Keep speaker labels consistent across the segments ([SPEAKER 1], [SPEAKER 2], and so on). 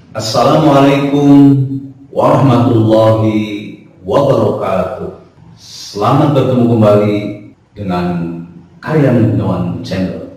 [SPEAKER 1] Assalamualaikum warahmatullahi wabarakatuh. Selamat bertemu kembali dengan Karyan Gunawan Channel.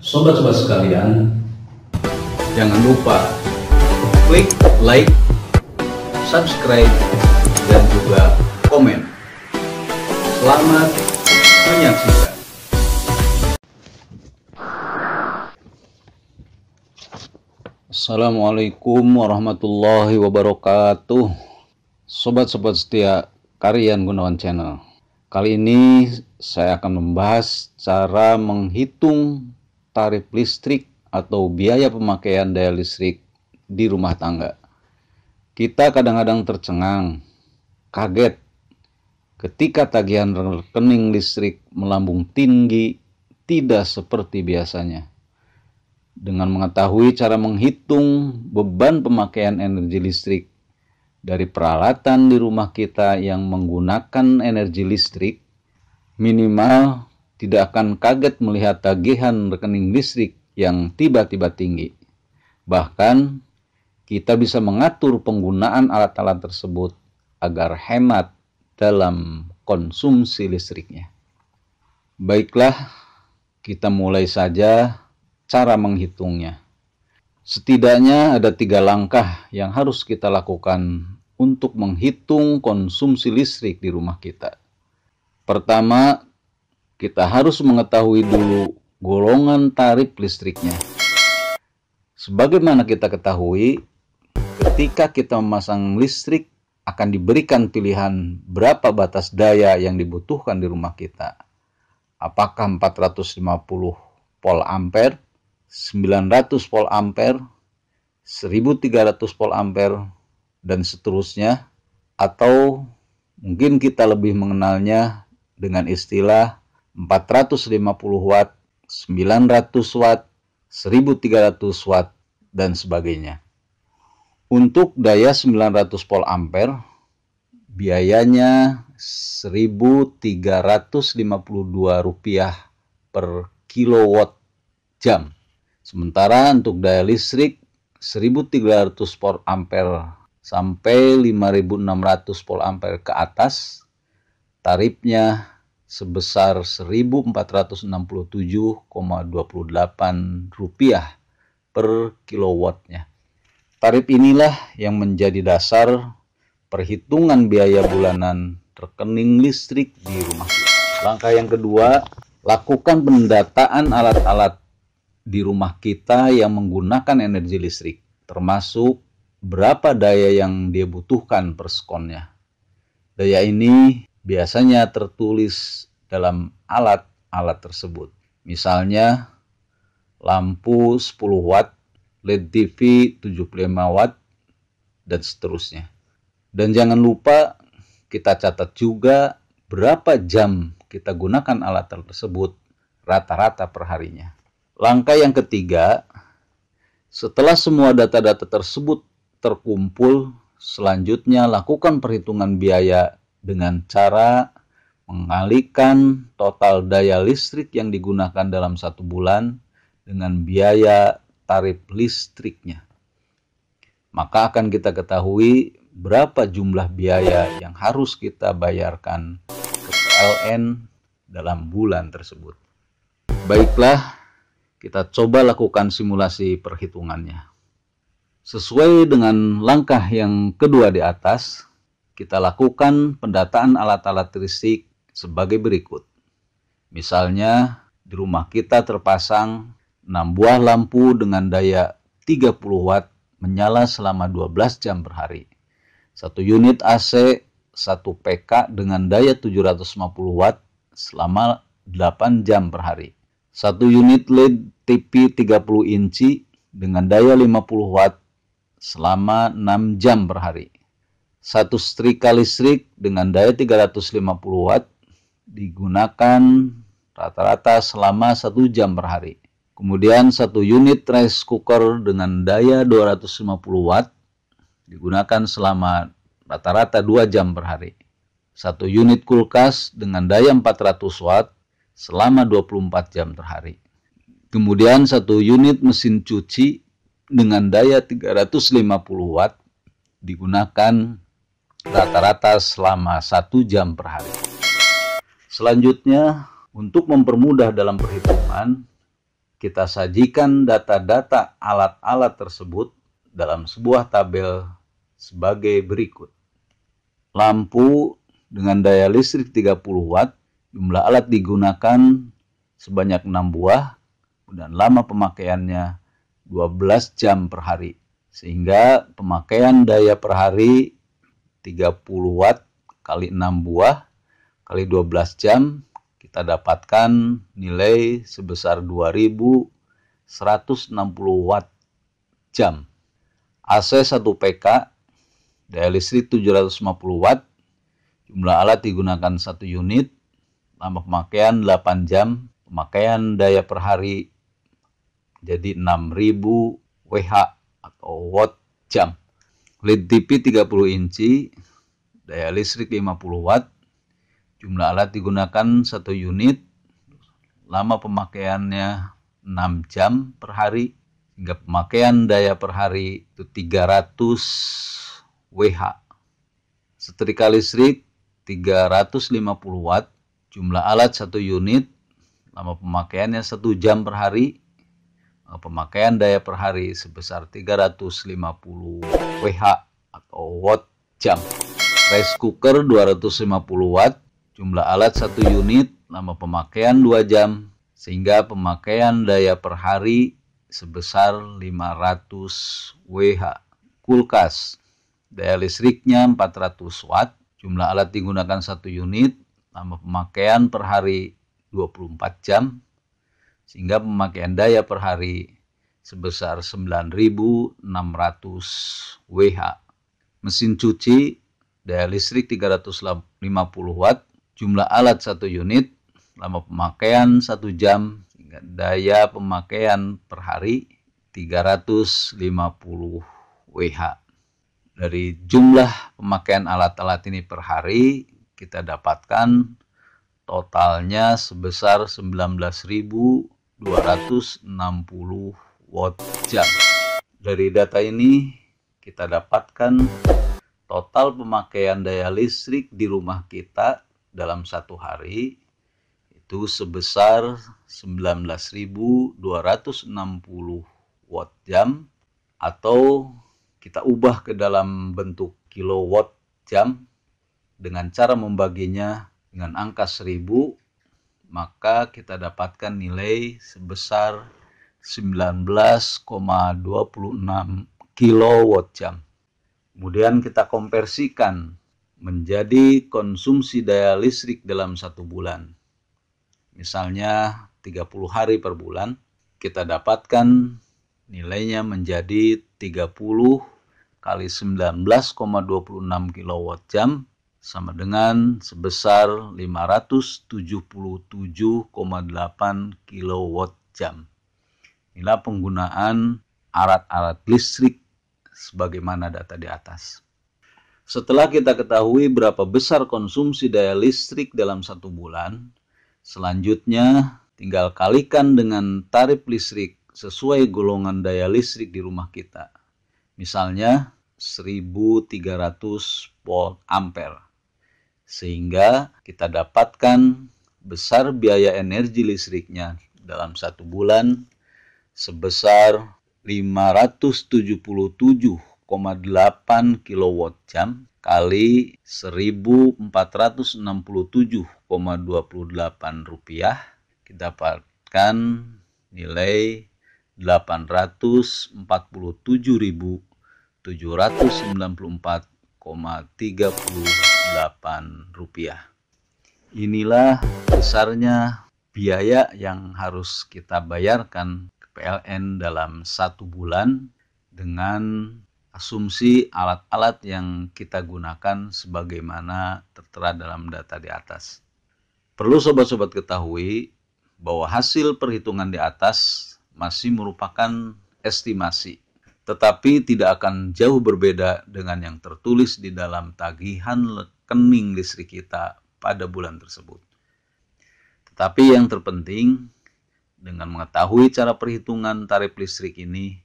[SPEAKER 1] Sobat-sobat sekalian, jangan lupa klik like, subscribe, dan juga komen. Selamat menyaksikan. Assalamualaikum warahmatullahi wabarakatuh. Sobat-sobat setia Karyan Gunawan Channel. Kali ini saya akan membahas cara menghitung tarif listrik atau biaya pemakaian daya listrik di rumah tangga. Kita kadang-kadang tercengang, kaget ketika tagihan rekening listrik melambung tinggi, tidak seperti biasanya. Dengan mengetahui cara menghitung beban pemakaian energi listrik dari peralatan di rumah kita yang menggunakan energi listrik, minimal tidak akan kaget melihat tagihan rekening listrik yang tiba-tiba tinggi. Bahkan, kita bisa mengatur penggunaan alat-alat tersebut agar hemat dalam konsumsi listriknya. Baiklah, kita mulai saja cara menghitungnya. Setidaknya ada 3 langkah yang harus kita lakukan untuk menghitung konsumsi listrik di rumah kita. Pertama, kita harus mengetahui dulu golongan tarif listriknya. Sebagaimana kita ketahui, ketika kita memasang listrik, akan diberikan pilihan berapa batas daya yang dibutuhkan di rumah kita. Apakah 450 volt ampere, 900 volt ampere, 1300 volt ampere, dan seterusnya. Atau mungkin kita lebih mengenalnya dengan istilah 450 watt, 900 watt, 1300 watt, dan sebagainya. Untuk daya 900 volt ampere, biayanya Rp1.352 per kilowatt jam. Sementara untuk daya listrik 1300 volt ampere sampai 5600 volt ampere ke atas, tarifnya sebesar Rp1.467,28 per kilowattnya. Tarif inilah yang menjadi dasar perhitungan biaya bulanan rekening listrik di rumah kita. Langkah yang kedua, lakukan pendataan alat-alat di rumah kita yang menggunakan energi listrik, termasuk berapa daya yang dia butuhkan per sekonnya. Daya ini biasanya tertulis dalam alat-alat tersebut. Misalnya, lampu 10 watt, LED TV 75 watt, dan seterusnya. Dan jangan lupa kita catat juga berapa jam kita gunakan alat tersebut rata-rata per harinya. Langkah yang ketiga, setelah semua data-data tersebut terkumpul, selanjutnya lakukan perhitungan biaya dengan cara mengalihkan total daya listrik yang digunakan dalam 1 bulan dengan biaya tarif listriknya. Maka akan kita ketahui berapa jumlah biaya yang harus kita bayarkan ke PLN dalam bulan tersebut. Baiklah, kita coba lakukan simulasi perhitungannya. Sesuai dengan langkah yang kedua di atas, kita lakukan pendataan alat-alat listrik sebagai berikut. Misalnya, di rumah kita terpasang 6 buah lampu dengan daya 30 watt menyala selama 12 jam per hari. 1 unit AC 1 PK dengan daya 750 watt selama 8 jam per hari. 1 unit LED TV 30 inci dengan daya 50 watt selama 6 jam per hari. 1 setrika listrik dengan daya 350 watt digunakan rata-rata selama 1 jam per hari. Kemudian 1 unit rice cooker dengan daya 250 watt digunakan selama rata-rata 2 jam per hari. 1 unit kulkas dengan daya 400 watt selama 24 jam per hari. Kemudian 1 unit mesin cuci dengan daya 350 watt digunakan rata-rata selama 1 jam per hari. Selanjutnya, untuk mempermudah dalam perhitungan, kita sajikan data-data alat-alat tersebut dalam sebuah tabel sebagai berikut. Lampu dengan daya listrik 30 watt, jumlah alat digunakan sebanyak 6 buah, dan lama pemakaiannya 12 jam per hari. Sehingga pemakaian daya per hari 30 watt kali 6 buah kali 12 jam, kita dapatkan nilai sebesar 2160 watt jam. AC 1 PK, daya listrik 750 watt, jumlah alat digunakan 1 unit, lama pemakaian 8 jam, pemakaian daya per hari jadi 6000 Wh atau watt jam. LED TV 30 inci, daya listrik 50 watt, jumlah alat digunakan 1 unit, lama pemakaiannya 6 jam per hari, hingga pemakaian daya per hari itu 300 Wh. Setrika listrik 350 watt, jumlah alat 1 unit, lama pemakaiannya 1 jam per hari, pemakaian daya per hari sebesar 350 Wh atau watt jam. Rice cooker 250 watt, jumlah alat 1 unit, lama pemakaian 2 jam, sehingga pemakaian daya per hari sebesar 500 Wh. Kulkas, daya listriknya 400 watt, jumlah alat digunakan 1 unit, lama pemakaian per hari 24 jam, sehingga pemakaian daya per hari sebesar 9600 Wh. Mesin cuci, daya listrik 350 watt, jumlah alat 1 unit, lama pemakaian 1 jam, sehingga daya pemakaian per hari 350 Wh. Dari jumlah pemakaian alat-alat ini per hari, kita dapatkan totalnya sebesar 19.260 watt jam. Dari data ini kita dapatkan total pemakaian daya listrik di rumah kita dalam 1 hari itu sebesar 19.260 watt jam, atau kita ubah ke dalam bentuk kilowatt jam dengan cara membaginya dengan angka 1000, maka kita dapatkan nilai sebesar 19,26 kilowatt jam. Kemudian kita konversikan menjadi konsumsi daya listrik dalam 1 bulan. Misalnya 30 hari per bulan, kita dapatkan nilainya menjadi 30 kali 19,26 kilowatt jam sama dengan sebesar 577,8 kilowatt jam. Inilah penggunaan alat-alat listrik sebagaimana data di atas. Setelah kita ketahui berapa besar konsumsi daya listrik dalam 1 bulan, selanjutnya tinggal kalikan dengan tarif listrik sesuai golongan daya listrik di rumah kita. Misalnya 1300 volt ampere. Sehingga kita dapatkan besar biaya energi listriknya dalam 1 bulan sebesar 577,8 kilowatt jam kali 1467,28 rupiah, kita dapatkan nilai 847.794,38 rupiah. Inilah besarnya biaya yang harus kita bayarkan ke PLN dalam 1 bulan dengan asumsi alat-alat yang kita gunakan sebagaimana tertera dalam data di atas. Perlu sobat-sobat ketahui bahwa hasil perhitungan di atas masih merupakan estimasi, tetapi tidak akan jauh berbeda dengan yang tertulis di dalam tagihan rekening listrik kita pada bulan tersebut. Tetapi yang terpenting, dengan mengetahui cara perhitungan tarif listrik ini,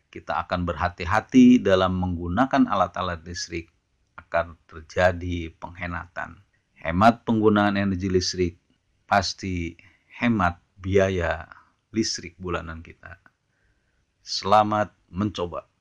[SPEAKER 1] kita akan berhati-hati dalam menggunakan alat-alat listrik agar terjadi penghematan. Hemat penggunaan energi listrik pasti hemat biaya listrik bulanan kita. Selamat mencoba.